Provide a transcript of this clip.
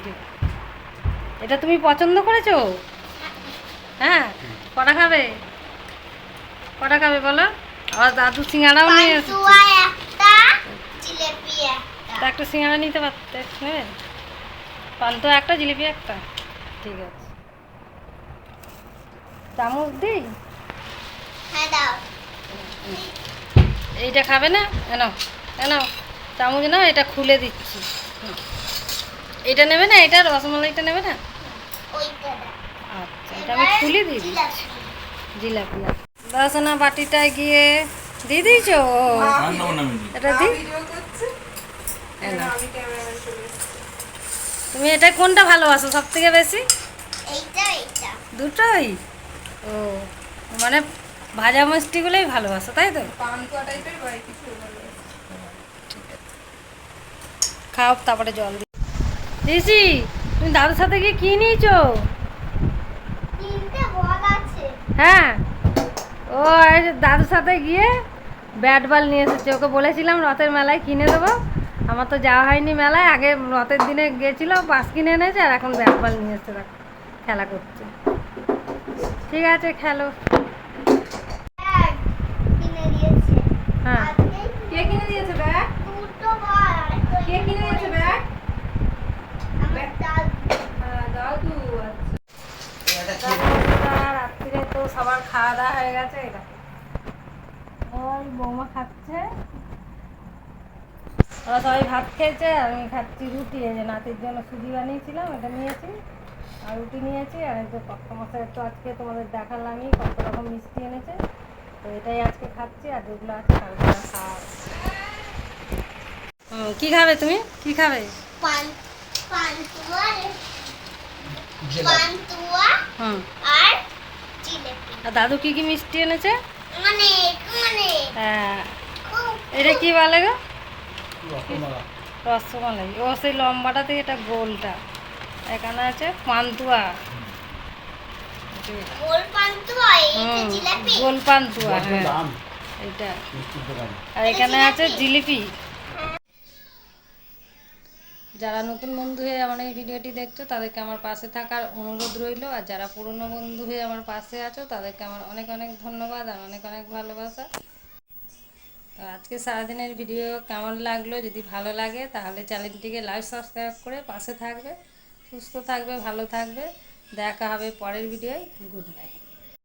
ঠিক। এটা তুমি পছন্দ করেছো? হ্যাঁ, কটা খাবে? কটা খাবে বলো? আবার দাদু সিঙ্গাড়াও নিয়ে এসেছে। তা একটা সিঙ্গাড়া নিতে পারতে, নেবেন? পান্তুয়া একটা, জিলিপি একটা। ঠিক আছে, চামচ দিই? হ্যাঁ দাও। এইটা খাবে না? এনো এনো, চামচ নাও, এটা খুলে দিচ্ছি। এটা নেবে না? এটা রসমালাইটা নেবে না? ওইটা দাও। আচ্ছা, এটা আমি খুলে দিয়ে দিচ্ছি। জিলাপি দাও না, বাটিটায় গিয়ে দিয়ে দিয়েছো? এটা দি। তুমি এটা কোনটা ভালোবাসো সব থেকে বেশি? এইটা এইটা। দুটোই? ও, মানে ভাজা মিষ্টিগুলোই ভালোবাসো, তাই তো? খাও, তারপরে জল দিয়েছি। তুমি দাদুর সাথে গিয়ে কি নিয়েছো? তিনটে বল আছে। হ্যাঁ, ও এই যে দাদুর সাথে গিয়ে ব্যাট বল নিয়ে এসেছে। ওকে বলেছিলাম রথের মেলায় কিনে দেবো, আমার তো যাওয়া হয়নি মেলায়। আগে রথের দিনে গেছিলো, পাস কিনে এনেছে, আর এখন ব্যাট বল নিয়ে এসছে, দেখো খেলা করছে। ঠিক আছে, খেলো। ব্যাগ কিনে দিয়েছে। হ্যাঁ, কে কিনে দিয়েছে ব্যাগ? দুটো বল আর একটা কে কিনে দিয়েছে ব্যাগ? আমার দাদু। দাদু। রাত্রিরে তো সবার খাওয়া দাওয়া হয়ে গেছে। এটা ওই বৌমা খাচ্ছে, ওরা সবাই ভাত খেয়েছে, আমি খাচ্ছি রুটি। এই যে নাতির জন্য সুজি বানিয়েছিলাম, এটা নিয়েছি, আর রুটি নিয়েছি। আর এই যে কর্তামশাই তো আজকে তোমাদের দেখালামই কত রকম মিষ্টি এনেছে, তো এটাই আজকে খাচ্ছি। আর যেগুলো আছে কালকে খাওয়া। কী খাবে তুমি? কী খাবে? পান্তুয়া পান্তুয়া হুম, আর জিলেপি। আর দাদু কী কী মিষ্টি এনেছে? অনেক অনেক হ্যাঁ, খুব। এটা কি বলে গো? রসমালাই। ও সেই লম্বাটা থেকে এটা গোলটা। এখানে আছে পান্তুয়া। গোল পান্তুয়া, এইটা হুম, জিলেপি। গোল পান্তুয়া, হ্যাঁ এটা। আর এখানে আছে জিলিপি। যারা নতুন বন্ধু হয়ে আমার এই ভিডিওটি দেখছো তাদেরকে আমার পাশে থাকার অনুরোধ রইল। আর যারা পুরনো বন্ধু হয়ে আমার পাশে আছো তাদেরকে আমার অনেক অনেক ধন্যবাদ আর অনেক অনেক ভালোবাসা। তো আজকে সারাদিনের ভিডিও কেমন লাগলো? যদি ভালো লাগে তাহলে চ্যানেলটিকে লাইক সাবস্ক্রাইব করে পাশে থাকবে। সুস্থ থাকবে, ভালো থাকবে। দেখা হবে পরের ভিডিওয়। Good night.